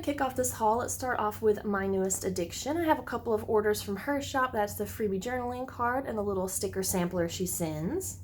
to kick off this haul, let's start off with my newest addiction. I have a couple of orders from her shop. That's the freebie journaling card and the little sticker sampler she sends.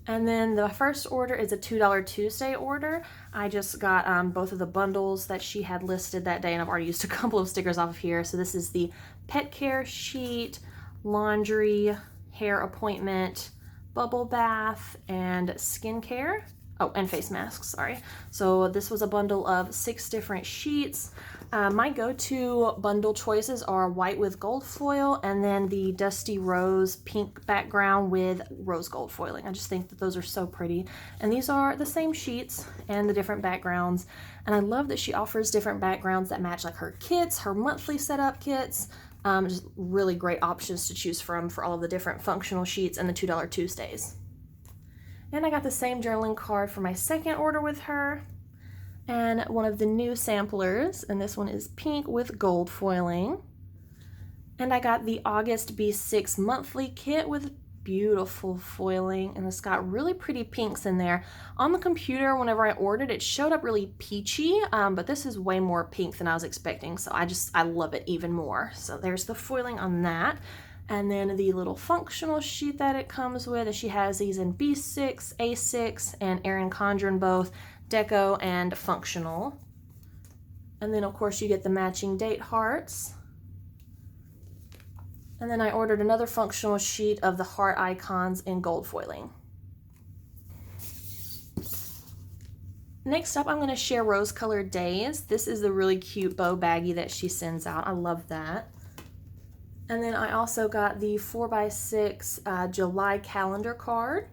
And then the first order is a $2 Tuesday order. I just got both of the bundles that she had listed that day, and I've already used a couple of stickers off of here. So this is the pet care sheet, laundry, hair appointment, bubble bath, and skincare. Oh, and face masks, sorry. So this was a bundle of 6 different sheets. My go-to bundle choices are white with gold foil and then the dusty rose pink background with rose gold foiling. I just think that those are so pretty. And these are the same sheets and the different backgrounds. And I love that she offers different backgrounds that match like her kits, her monthly setup kits. Just really great options to choose from for all of the different functional sheets and the $2 Tuesdays. And I got the same journaling card for my second order with her, and one of the new samplers, and this one is pink with gold foiling. And I got the August B6 monthly kit with beautiful foiling, and it's got really pretty pinks in there. On the computer, whenever I ordered, it showed up really peachy, but this is way more pink than I was expecting, so I love it even more. So there's the foiling on that. And then the little functional sheet that it comes with, she has these in B6, A6, and Erin Condren both, deco and functional. And then of course you get the matching date hearts. And then I ordered another functional sheet of the heart icons in gold foiling. Next up, I'm going to share Rose Colored Days. This is the really cute bow baggie that she sends out. I love that. And then I also got the 4x6 July calendar card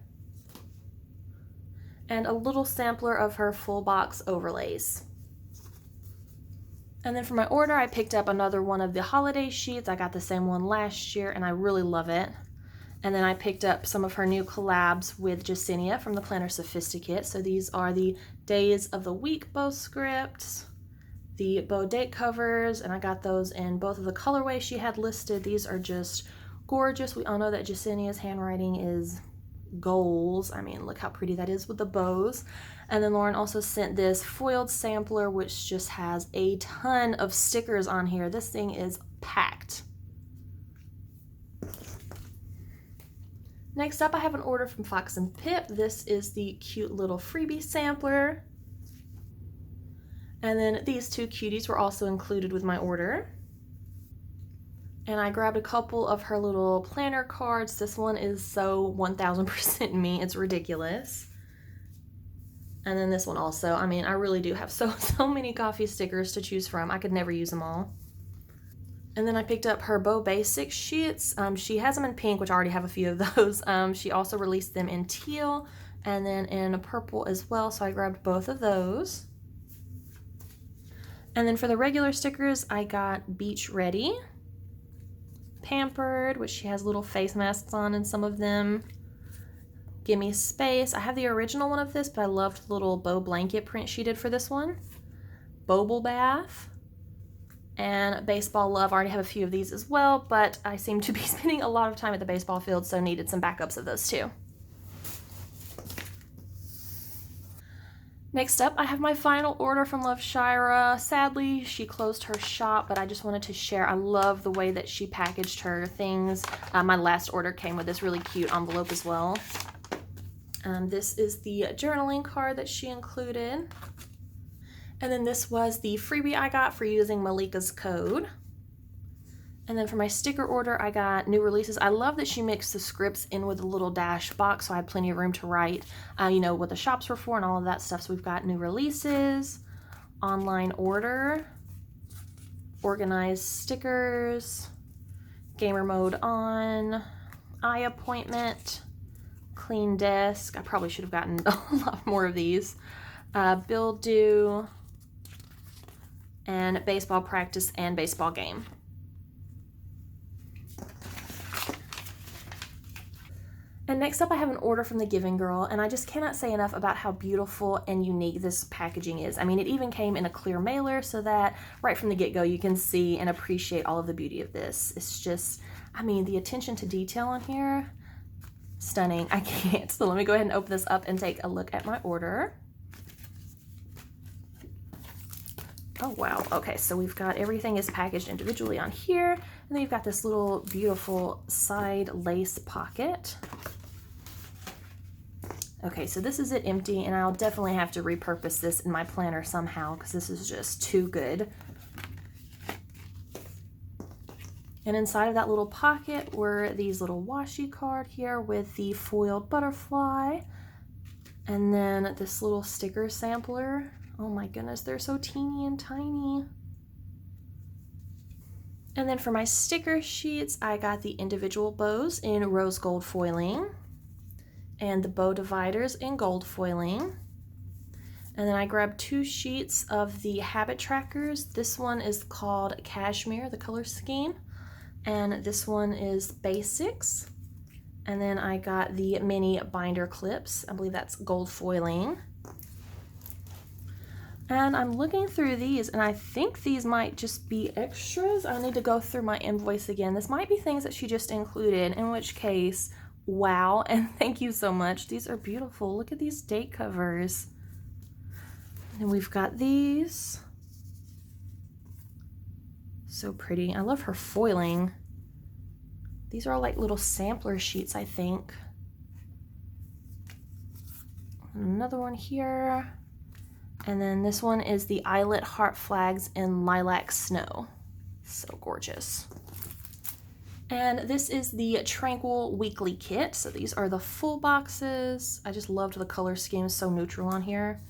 and a little sampler of her full box overlays. And then for my order, I picked up another one of the holiday sheets. I got the same one last year and I really love it. And then I picked up some of her new collabs with Jasenia from the Planner Sophisticate. So these are the Days of the Week bow scripts, the bow date covers, and I got those in both of the colorways she had listed. These are just gorgeous. We all know that Jasenia's handwriting is goals. I mean, look how pretty that is with the bows. And then Lauren also sent this foiled sampler, which just has a ton of stickers on here. This thing is packed. Next up, I have an order from Fox and Pip. This is the cute little freebie sampler. And then these 2 cuties were also included with my order. And I grabbed a couple of her little planner cards. This one is so 1000% me, it's ridiculous. And then this one also. I mean, I really do have so many coffee stickers to choose from. I could never use them all. And then I picked up her Bow Basics sheets. She has them in pink, which I already have a few of those. She also released them in teal and then in purple as well, so I grabbed both of those. And then for the regular stickers, I got Beach Ready, Pampered, which she has little face masks on in some of them, Gimme Space. I have the original one of this, but I loved the little bow blanket print she did for this one, Bobble Bath, and Baseball Love. I already have a few of these as well, but I seem to be spending a lot of time at the baseball field, so needed some backups of those too. Next up, I have my final order from Love Shira. Sadly, she closed her shop, but I just wanted to share. I love the way that she packaged her things. My last order came with this really cute envelope as well. This is the journaling card that she included. And then this was the freebie I got for using Malika's code. And then for my sticker order, I got new releases. I love that she mixed the scripts in with a little dash box, so I had plenty of room to write, you know, what the shops were for and all of that stuff. So we've got new releases, online order, organized stickers, gamer mode on, eye appointment, clean desk. I probably should have gotten a lot more of these. Build due, and baseball practice and baseball game. And next up, I have an order from the Giving Girl, and I just cannot say enough about how beautiful and unique this packaging is. I mean, it even came in a clear mailer so that right from the get-go you can see and appreciate all of the beauty of this. It's just, I mean, the attention to detail on here, stunning. I can't. So let me go ahead and open this up and take a look at my order. Oh wow, okay, so we've got everything is packaged individually on here, and then you've got this little beautiful side lace pocket. Okay, so this is it empty, and I'll definitely have to repurpose this in my planner somehow because this is just too good. And inside of that little pocket were these little washi card here with the foiled butterfly, and then this little sticker sampler. Oh my goodness, they're so teeny and tiny. And then for my sticker sheets, I got the individual bows in rose gold foiling and the bow dividers in gold foiling. And then I grabbed 2 sheets of the habit trackers. This one is called Cashmere, the color scheme, and this one is Basics. And then I got the mini binder clips. I believe that's gold foiling. And I'm looking through these, and I think these might just be extras. I need to go through my invoice again. This might be things that she just included, in which case, wow, and thank you so much. These are beautiful. Look at these date covers. And we've got these. So pretty. I love her foiling. These are all like little sampler sheets, I think. Another one here. And then this one is the eyelet heart flags in lilac snow. So gorgeous. And this is the Tranquil Weekly Kit. So these are the full boxes. I just loved the color scheme, so neutral on here.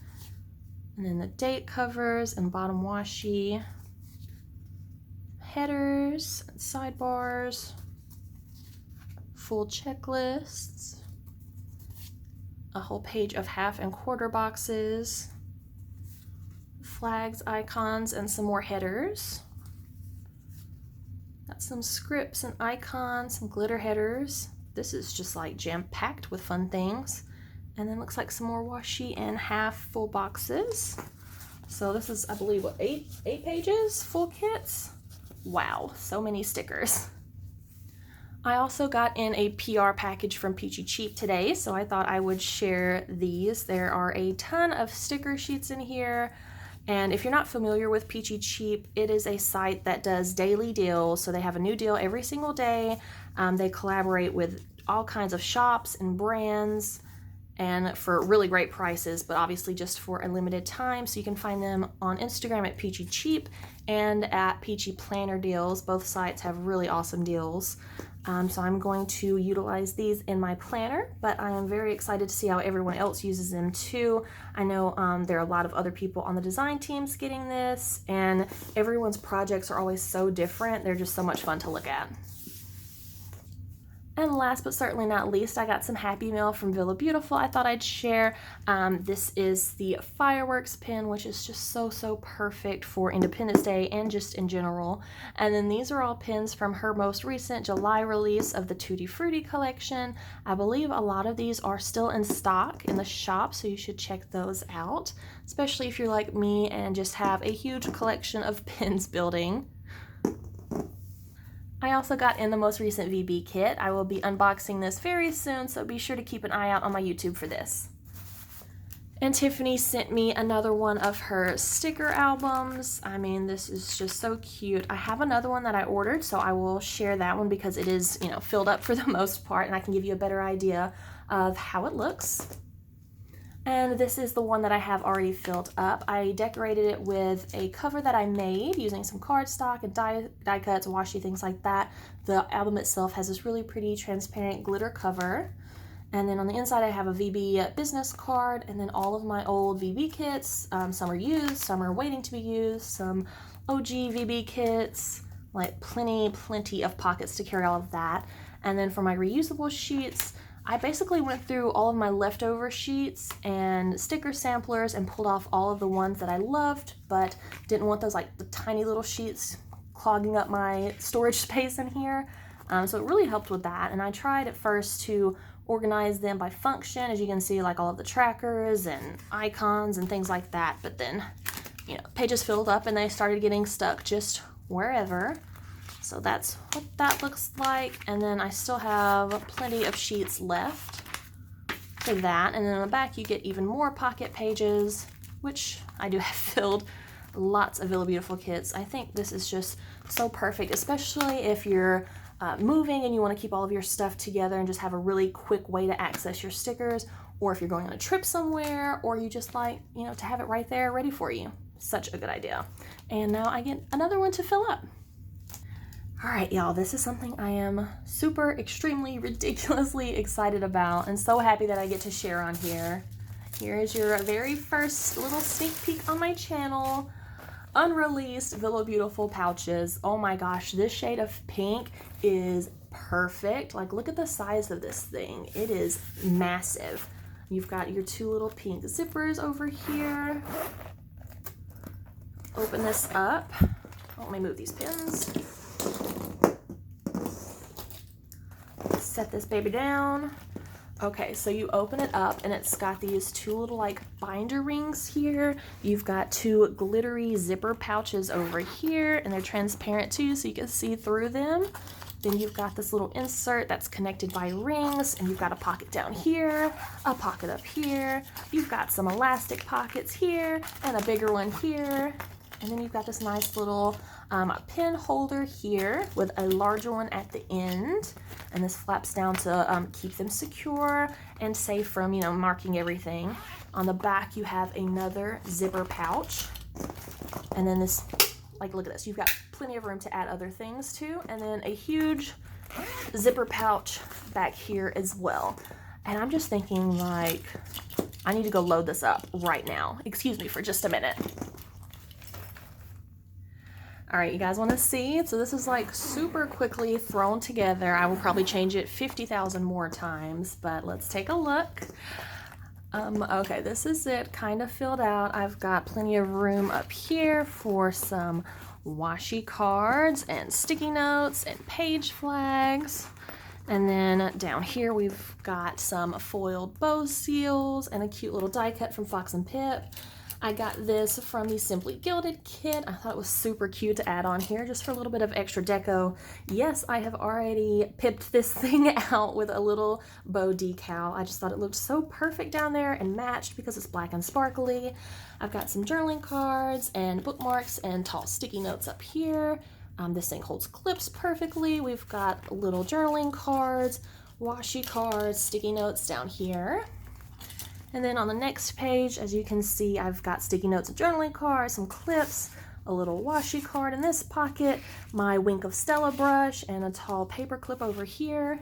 And then the date covers and bottom washi. Headers and sidebars. Full checklists. A whole page of half and quarter boxes. Flags, icons, and some more headers. Got some scripts and icons, some glitter headers. This is just like jam-packed with fun things. And then looks like some more washi and half full boxes. So this is, I believe, what, eight pages, full kits? Wow, so many stickers. I also got in a PR package from Peachy Cheap today, so I thought I would share these. There are a ton of sticker sheets in here. And if you're not familiar with Peachy Cheap, it is a site that does daily deals. So they have a new deal every single day. They collaborate with all kinds of shops and brands and for really great prices, but obviously just for a limited time. So you can find them on Instagram at Peachy Cheap and at Peachy Planner Deals. Both sites have really awesome deals. So I'm going to utilize these in my planner, but I am very excited to see how everyone else uses them too. I know there are a lot of other people on the design teams getting this, and everyone's projects are always so different. They're just so much fun to look at. And last but certainly not least, I got some Happy Mail from Villa Beautiful I thought I'd share. This is the fireworks pin, which is just so perfect for Independence Day and just in general. And then these are all pins from her most recent July release of the Tutti Frutti collection. I believe a lot of these are still in stock in the shop, so you should check those out, especially if you're like me and just have a huge collection of pins building. I also got in the most recent VB kit. I will be unboxing this very soon, so be sure to keep an eye out on my YouTube for this. And Tiffany sent me another one of her sticker albums. I mean, this is just so cute. I have another one that I ordered, so I will share that one because it is, you know, filled up for the most part, and I can give you a better idea of how it looks. And this is the one that I have already filled up. I decorated it with a cover that I made using some cardstock and die cuts, washi, things like that. The album itself has this really pretty transparent glitter cover. And then on the inside I have a VB business card, and then all of my old VB kits. Some are used, some are waiting to be used, some OG VB kits, like plenty of pockets to carry all of that. And then for my reusable sheets, I basically went through all of my leftover sheets and sticker samplers and pulled off all of the ones that I loved, but didn't want those like the tiny little sheets clogging up my storage space in here. So it really helped with that. And I tried at first to organize them by function, as you can see, like all of the trackers and icons and things like that. But then, you know, pages filled up and they started getting stuck just wherever. So that's what that looks like. And then I still have plenty of sheets left for that. And then on the back you get even more pocket pages, which I do have filled. lots of Villa Beautiful kits. I think this is just so perfect, especially if you're moving and you want to keep all of your stuff together and just have a really quick way to access your stickers, or if you're going on a trip somewhere, or you just like, you know, to have it right there ready for you. Such a good idea. And now I get another one to fill up. All right, y'all, this is something I am super, extremely, ridiculously excited about and so happy that I get to share on here. Here is your very first little sneak peek on my channel. Unreleased Villa Beautiful pouches. Oh my gosh, this shade of pink is perfect. Like, look at the size of this thing. It is massive. You've got your two little pink zippers over here. Open this up. Oh, let me move these pins. Set this baby down. Okay, so you open it up and it's got these two little like binder rings here. You've got two glittery zipper pouches over here, and they're transparent too, so you can see through them. Then you've got this little insert that's connected by rings, and you've got a pocket down here, a pocket up here. You've got some elastic pockets here and a bigger one here. And then you've got this nice little pin holder here with a larger one at the end. And this flaps down to keep them secure and safe from, you know, marking everything. On the back, you have another zipper pouch. And then this, like, look at this. You've got plenty of room to add other things to. And then a huge zipper pouch back here as well. And I'm just thinking, like, I need to go load this up right now. Excuse me for just a minute. All right, you guys want to see? So this is like super quickly thrown together. I will probably change it 50,000 more times, but let's take a look. Okay, this is it, kind of filled out. I've got plenty of room up here for some washi cards and sticky notes and page flags. And then down here we've got some foiled bow seals and a cute little die cut from Fox and Pip. I got this from the Simply Gilded kit. I thought it was super cute to add on here just for a little bit of extra deco. Yes, I have already pipped this thing out with a little bow decal. I just thought it looked so perfect down there and matched because it's black and sparkly. I've got some journaling cards and bookmarks and tall sticky notes up here. This thing holds clips perfectly. We've got little journaling cards, washi cards, sticky notes down here. And then on the next page, as you can see, I've got sticky notes and journaling cards, some clips, a little washi card in this pocket, my Wink of Stella brush, and a tall paper clip over here.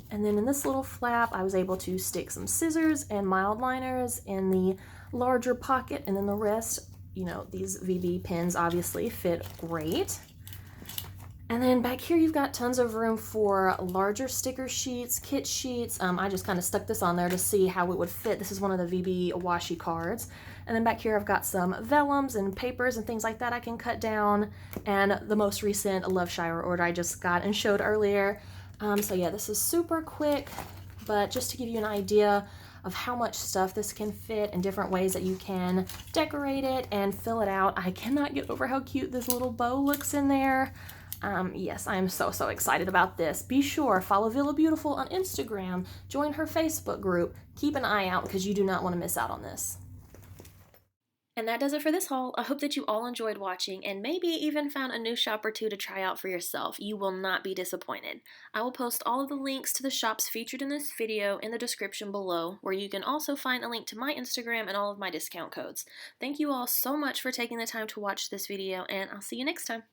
And then in this little flap, I was able to stick some scissors and mild liners in the larger pocket, and then the rest, you know, these VB pins obviously fit great. And then back here you've got tons of room for larger sticker sheets, kit sheets. I just kind of stuck this on there to see how it would fit. This is one of the VB washi cards. And then back here I've got some vellums and papers and things like that I can cut down. And the most recent Love Shira order I just got and showed earlier. So yeah, this is super quick, but just to give you an idea of how much stuff this can fit and different ways that you can decorate it and fill it out. I cannot get over how cute this little bow looks in there. Yes, I am so excited about this. Be sure, follow Villa Beautiful on Instagram, join her Facebook group, keep an eye out because you do not want to miss out on this. And that does it for this haul. I hope that you all enjoyed watching and maybe even found a new shop or two to try out for yourself. You will not be disappointed. I will post all of the links to the shops featured in this video in the description below, where you can also find a link to my Instagram and all of my discount codes. Thank you all so much for taking the time to watch this video, and I'll see you next time.